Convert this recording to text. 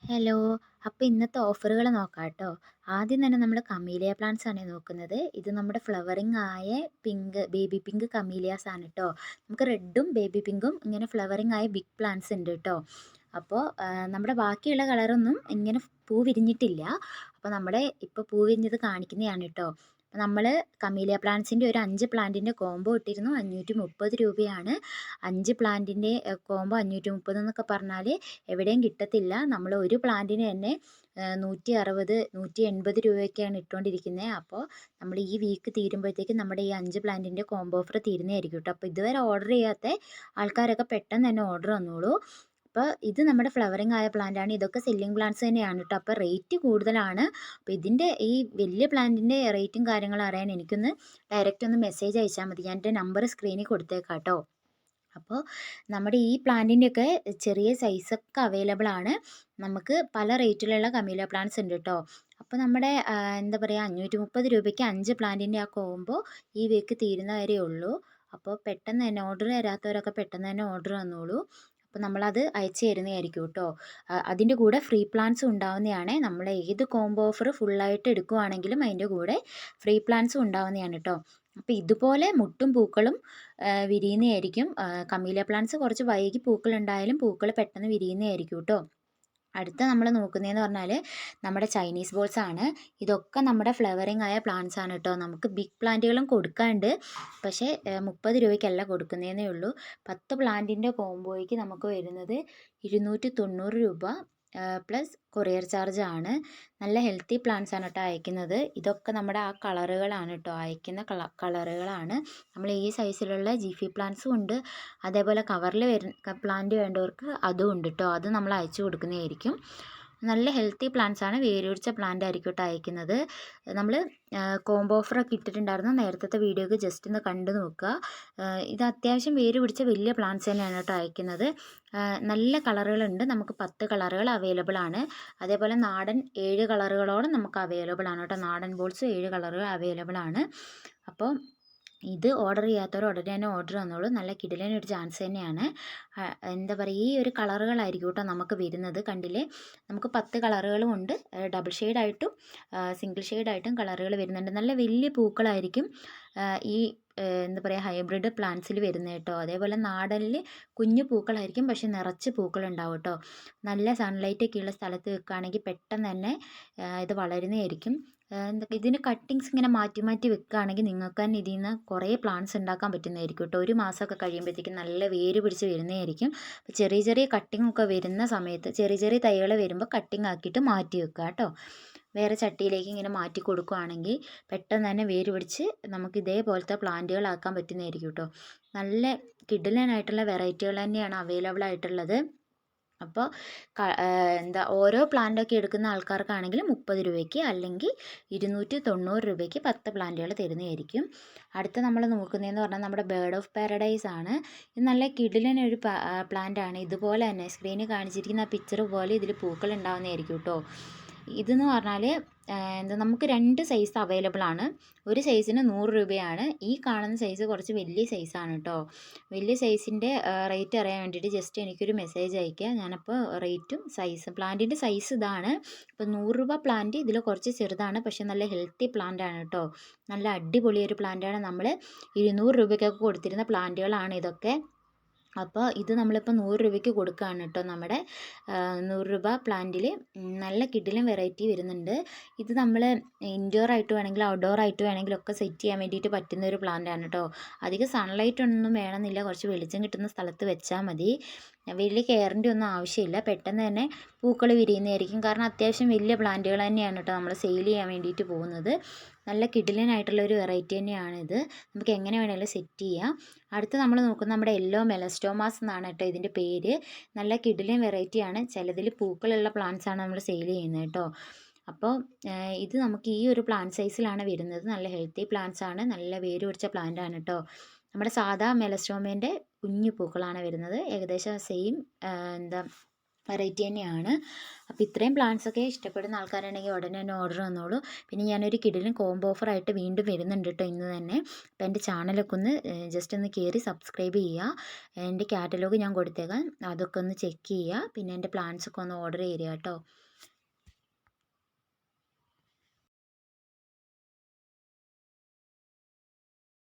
Hello. അപ്പോൾ ഇന്നത്തെ ഓഫറുകൾ നോക്കാം കേട്ടോ. ആദ്യം തന്നെ നമ്മൾ കമീലിയ പ്ലാന്റ്സ് ആണ് നോക്കുന്നത്. ഇത് നമ്മുടെ ഫ്ലവറിങ് ആയ പിങ്ക് ബേബി പിങ്ക് കമീലിയാസ് ആണ് കേട്ടോ. നമുക്ക് റെഡും ബേബി പിങ്കും ഇങ്ങനെ ഫ്ലവറിങ് ആയ ബിഗ് പ്ലാന്റ്സ് ഉണ്ട് കേട്ടോ. അപ്പോൾ നമ്മുടെ ബാക്കിയുള്ള കളറൊന്നും ഇങ്ങനെ പൂ വിരിഞ്ഞിട്ടില്ല. അപ്പോൾ നമ്മുടെ ഇപ്പോൾ പൂ വിരിഞ്ഞത് കാണിക്കുന്നതാണ് കേട്ടോ. നമ്മൾ കമീലിയ പ്ലാന്റ്സിൻ്റെ ഒരു 5 പ്ലാന്റിൻ്റെ കോംബോ ഇട്ടിരുന്നു, 530 രൂപയാണ്. 5 പ്ലാന്റിൻ്റെ കോംബോ 530 എന്നൊക്കെ പറഞ്ഞാൽ എവിടെയും കിട്ടത്തില്ല. നമ്മൾ ഒരു പ്ലാന്റിന് തന്നെ 160 180 രൂപയൊക്കെയാണ് ഇട്ടുകൊണ്ടിരിക്കുന്നത്. അപ്പോൾ നമ്മൾ ഈ വീക്ക് തീരുമ്പോഴത്തേക്കും നമ്മുടെ ഈ 5 പ്ലാന്റിൻ്റെ കോംബോ ഓഫർ തീരുന്നതായിരിക്കും കേട്ടോ. അപ്പോൾ ഇതുവരെ ഓർഡർ ചെയ്യാത്ത ആൾക്കാരൊക്കെ പെട്ടെന്ന് തന്നെ ഓർഡർ വന്നോളൂ. അപ്പോൾ ഇത് നമ്മുടെ ഫ്ലവറിങ് ആയ പ്ലാന്റ് ആണ്. ഇതൊക്കെ സെല്ലിംഗ് പ്ലാന്റ്സ് തന്നെയാണ് കേട്ടോ. അപ്പോൾ റേറ്റ് കൂടുതലാണ്. അപ്പോൾ ഇതിൻ്റെ ഈ വലിയ പ്ലാന്റിൻ്റെ റേറ്റും കാര്യങ്ങളും അറിയാൻ എനിക്കൊന്ന് ഡയറക്റ്റ് ഒന്ന് മെസ്സേജ് അയച്ചാൽ മതി. ഞാൻ എൻ്റെ നമ്പർ സ്ക്രീനിൽ കൊടുത്തേക്കാം കേട്ടോ. അപ്പോൾ നമ്മുടെ ഈ പ്ലാന്റിൻ്റെയൊക്കെ ചെറിയ സൈസൊക്കെ അവൈലബിൾ ആണ്. നമുക്ക് പല റേറ്റിലുള്ള കമീലിയ പ്ലാന്റ്സ് ഉണ്ട് കേട്ടോ. അപ്പോൾ നമ്മുടെ എന്താ പറയുക, 530 രൂപയ്ക്ക് 5 പ്ലാന്റിൻ്റെ ആ കോംബോ ഈ വീക്ക് തീരുന്ന വരെ ഉള്ളൂ. അപ്പോൾ പെട്ടെന്ന് തന്നെ ഓർഡർ തരാത്തവരൊക്കെ പെട്ടെന്ന് തന്നെ ഓർഡർ തന്നോളൂ. അപ്പോൾ നമ്മളത് അയച്ചു തരുന്നതായിരിക്കും കേട്ടോ. അതിൻ്റെ കൂടെ ഫ്രീ പ്ലാൻസും ഉണ്ടാവുന്നതാണ്. നമ്മൾ ഏത് കോംബോ ഓഫർ ഫുള്ളായിട്ട് എടുക്കുവാണെങ്കിലും അതിൻ്റെ കൂടെ ഫ്രീ പ്ലാൻസും ഉണ്ടാവുന്നതാണ് കേട്ടോ. അപ്പോൾ ഇതുപോലെ മുട്ടും പൂക്കളും വിരിയുന്നതായിരിക്കും. കമീലിയ പ്ലാന്റ്സ് കുറച്ച് വൈകി പൂക്കളുണ്ടായാലും പൂക്കൾ പെട്ടെന്ന് വിരിയുന്നതായിരിക്കും കേട്ടോ. അടുത്ത നമ്മൾ നോക്കുന്നതെന്ന് പറഞ്ഞാൽ നമ്മുടെ ചൈനീസ് ബോൾസ് ആണ്. ഇതൊക്കെ നമ്മുടെ ഫ്ലവറിങ് ആയ പ്ലാന്റ്സ് ആണ് കേട്ടോ. നമുക്ക് ബിഗ് പ്ലാന്റുകളും കൊടുക്കാണ്ട്, പക്ഷേ 30 രൂപയ്ക്കല്ല കൊടുക്കുന്നതേ ഉള്ളൂ. 10 പ്ലാന്റിൻ്റെ കോംബോയ്ക്ക് നമുക്ക് വരുന്നത് 290 രൂപ പ്ലസ് കൊറിയർ ചാർജ് ആണ്. നല്ല ഹെൽത്തി പ്ലാന്റ്സ് ആണ് കേട്ടോ അയക്കുന്നത്. ഇതൊക്കെ നമ്മുടെ ആ കളറുകളാണ് കേട്ടോ, അയക്കുന്ന കളറുകളാണ്. നമ്മൾ ഈ സൈസിലുള്ള ജിഫി പ്ലാന്റ്സും ഉണ്ട്. അതേപോലെ കവറിൽ വരുന്ന പ്ലാന്റ് വേണ്ടവർക്ക് അതും ഉണ്ട് കേട്ടോ. അത് നമ്മൾ അയച്ചു കൊടുക്കുന്നതായിരിക്കും. നല്ല ഹെൽത്തി പ്ലാന്റ്സ് ആണ്, വേരുപിടിച്ച പ്ലാന്റ് ആയിരിക്കും കേട്ടോ അയക്കുന്നത്. നമ്മൾ കോംബോ ഓഫറൊക്കെ ഇട്ടിട്ടുണ്ടായിരുന്നു. നേരത്തെ വീഡിയോക്ക് ജസ്റ്റ് ഒന്ന് കണ്ടു നോക്കുക. ഇത് അത്യാവശ്യം വേര് പിടിച്ച വലിയ പ്ലാന്റ്സ് തന്നെയാണ് കേട്ടോ അയക്കുന്നത്. നല്ല കളറുകളുണ്ട്. നമുക്ക് 10 കളറുകൾ അവൈലബിൾ ആണ്. അതേപോലെ നാടൻ 7 കളറുകളോളം നമുക്ക് അവൈലബിൾ ആണ് കേട്ടോ. നാടൻ ബോൾസ് 7 കളറുകൾ അവൈലബിൾ ആണ്. അപ്പോൾ ഇത് ഓർഡർ ചെയ്യാത്തവർ ഉടനെ തന്നെ ഓർഡർ തന്നോളൂ. നല്ല കിടിലനൊരു ചാൻസ് തന്നെയാണ്. എന്താ പറയുക, ഈ ഒരു കളറുകളായിരിക്കും കേട്ടോ നമുക്ക് വരുന്നത്. കണ്ടില്ലേ, നമുക്ക് 10 കളറുകളും ഉണ്ട്. ഡബിൾ ഷെയ്ഡായിട്ടും സിംഗിൾ ഷെയ്ഡായിട്ടും കളറുകൾ വരുന്നുണ്ട്. നല്ല വലിയ പൂക്കളായിരിക്കും ഈ എന്താ പറയുക ഹൈബ്രിഡ് പ്ലാന്റ്സിൽ വരുന്നത് കേട്ടോ. അതേപോലെ നാടനിൽ കുഞ്ഞു പൂക്കളായിരിക്കും, പക്ഷെ നിറച്ച് പൂക്കളുണ്ടാവും കേട്ടോ. നല്ല സൺലൈറ്റൊക്കെ ഉള്ള സ്ഥലത്ത് വെക്കുകയാണെങ്കിൽ പെട്ടെന്ന് തന്നെ ഇത് വളരുന്നതായിരിക്കും. ഇതിന് കട്ടിങ്സ് ഇങ്ങനെ മാറ്റി മാറ്റി വെക്കുകയാണെങ്കിൽ നിങ്ങൾക്ക് തന്നെ ഇതിൽ നിന്ന് കുറേ പ്ലാന്റ്സ് ഉണ്ടാക്കാൻ പറ്റുന്നതായിരിക്കും കേട്ടോ. ഒരു മാസമൊക്കെ കഴിയുമ്പോഴത്തേക്കും നല്ല വേര് പിടിച്ച് വരുന്നതായിരിക്കും. അപ്പോൾ ചെറിയ ചെറിയ കട്ടിങ് ഒക്കെ വരുന്ന സമയത്ത്, ചെറിയ ചെറിയ തൈകൾ വരുമ്പോൾ കട്ടിങ് ആക്കിയിട്ട് മാറ്റി വെക്കുക കേട്ടോ. വേറെ ചട്ടിയിലേക്ക് ഇങ്ങനെ മാറ്റി കൊടുക്കുകയാണെങ്കിൽ പെട്ടെന്ന് തന്നെ വേര് പിടിച്ച് നമുക്ക് ഇതേപോലത്തെ പ്ലാന്റുകളാക്കാൻ പറ്റുന്നതായിരിക്കും കേട്ടോ. നല്ല കിടിലനായിട്ടുള്ള വെറൈറ്റികൾ തന്നെയാണ് അവൈലബിൾ ആയിട്ടുള്ളത്. അപ്പോൾ എന്താ ഓരോ പ്ലാന്റൊക്കെ എടുക്കുന്ന ആൾക്കാർക്കാണെങ്കിൽ 30 രൂപയ്ക്ക്, അല്ലെങ്കിൽ 290 രൂപയ്ക്ക് 10 പ്ലാന്റുകൾ തരുന്നതായിരിക്കും. അടുത്ത നമ്മൾ നോക്കുന്നതെന്ന് പറഞ്ഞാൽ നമ്മുടെ ബേർഡ് ഓഫ് പാരഡൈസ് ആണ്. ഇത് നല്ല കിടിലനൊരു പ്ലാന്റ് ആണ്. ഇതുപോലെ തന്നെ സ്ക്രീനിൽ കാണിച്ചിരിക്കുന്ന ആ പിക്ചർ പോലെ ഇതിൽ പൂക്കൾ ഉണ്ടാവുന്നതായിരിക്കും കേട്ടോ. ഇതെന്ന് പറഞ്ഞാൽ എന്താ നമുക്ക് 2 സൈസ് അവൈലബിൾ ആണ്. ഒരു സൈസിന് 100 രൂപയാണ്. ഈ കാണുന്ന സൈസ് കുറച്ച് വലിയ സൈസാണ് കേട്ടോ. വലിയ സൈസിൻ്റെ റേറ്റ് അറിയാൻ വേണ്ടിയിട്ട് ജസ്റ്റ് എനിക്കൊരു മെസ്സേജ് അയയ്ക്കുക. ഞാനപ്പോൾ റേറ്റും പ്ലാന്റിൻ്റെ സൈസ് ഇതാണ്. അപ്പോൾ 100 രൂപ പ്ലാന്റ് ഇതിൽ കുറച്ച് ചെറുതാണ്, പക്ഷേ നല്ല ഹെൽത്തി പ്ലാന്റ് ആണ് കേട്ടോ. നല്ല അടിപൊളിയൊരു പ്ലാന്റാണ്. നമ്മൾ 200 രൂപയ്ക്കൊക്കെ കൊടുത്തിരുന്ന പ്ലാന്റുകളാണ് ഇതൊക്കെ. അപ്പോൾ ഇത് നമ്മളിപ്പോൾ 100 രൂപയ്ക്ക് കൊടുക്കുകയാണ് കേട്ടോ. നമ്മുടെ 100 രൂപ പ്ലാന്റിൽ നല്ല കിടിലൻ വെറൈറ്റി വരുന്നുണ്ട്. ഇത് നമ്മൾ ഇൻഡോർ ആയിട്ട് വേണമെങ്കിലും ഔട്ട്ഡോർ ആയിട്ട് വേണമെങ്കിലും ഒക്കെ സെറ്റ് ചെയ്യാൻ വേണ്ടിയിട്ട് പറ്റുന്ന ഒരു പ്ലാന്റ് ആണ് കേട്ടോ. അധികം സൺലൈറ്റ് ഒന്നും വേണമെന്നില്ല, കുറച്ച് വെളിച്ചം കിട്ടുന്ന സ്ഥലത്ത് വെച്ചാൽ മതി. വലിയ കെയറിൻ്റെ ഒന്നും ആവശ്യമില്ല. പെട്ടെന്ന് തന്നെ പൂക്കൾ വിരിയുന്നതായിരിക്കും. കാരണം അത്യാവശ്യം വലിയ പ്ലാന്റുകൾ തന്നെയാണ് കേട്ടോ നമ്മൾ സെയിൽ ചെയ്യാൻ വേണ്ടിയിട്ട് പോകുന്നത്. നല്ല കിടിലനായിട്ടുള്ള ഒരു വെറൈറ്റി തന്നെയാണിത്. നമുക്ക് എങ്ങനെ വേണമെങ്കിലും സെറ്റ് ചെയ്യാം. അടുത്ത് നമ്മൾ നോക്കുന്നത് നമ്മുടെ യെല്ലോ മെലസ്റ്റോമാസ് എന്നാണ് കേട്ടോ ഇതിൻ്റെ പേര്. നല്ല കിടിലൻ വെറൈറ്റിയാണ്. ചിലതിൽ പൂക്കളുള്ള പ്ലാന്റ്സ് ആണ് നമ്മൾ സെയിൽ ചെയ്യുന്നത് കേട്ടോ. അപ്പോൾ ഇത് നമുക്ക് ഈ ഒരു പ്ലാന്റ് സൈസിലാണ് വരുന്നത്. നല്ല ഹെൽത്തി പ്ലാന്റ്സ് ആണ്. നല്ല വേര് പിടിച്ച പ്ലാന്റ് ആണ് കേട്ടോ. നമ്മുടെ സാധാ മെലസ്റ്റോമേൻ്റെ കുഞ്ഞു പൂക്കളാണ് വരുന്നത്. ഏകദേശം സെയിം എന്താ വെറൈറ്റി തന്നെയാണ്. അപ്പോൾ ഇത്രയും പ്ലാന്റ്സൊക്കെ ഇഷ്ടപ്പെടുന്ന ആൾക്കാരുണ്ടെങ്കിൽ ഉടനെ തന്നെ ഓർഡർ തന്നോളൂ. പിന്നെ ഞാനൊരു കിടിലൻ കോംബോ ഓഫറായിട്ട് വീണ്ടും വരുന്നുണ്ട് കേട്ടോ ഇന്ന് തന്നെ. അപ്പോൾ എൻ്റെ ചാനലൊക്കെ ഒന്ന് ജസ്റ്റ് ഒന്ന് കയറി സബ്സ്ക്രൈബ് ചെയ്യുക. എൻ്റെ കാറ്റലോഗ് ഞാൻ കൊടുത്തേക്കാം, അതൊക്കെ ഒന്ന് ചെക്ക് ചെയ്യുക. പിന്നെ എൻ്റെ പ്ലാന്റ്സൊക്കെ ഒന്ന് ഓർഡർ ചെയ്യുക കേട്ടോ.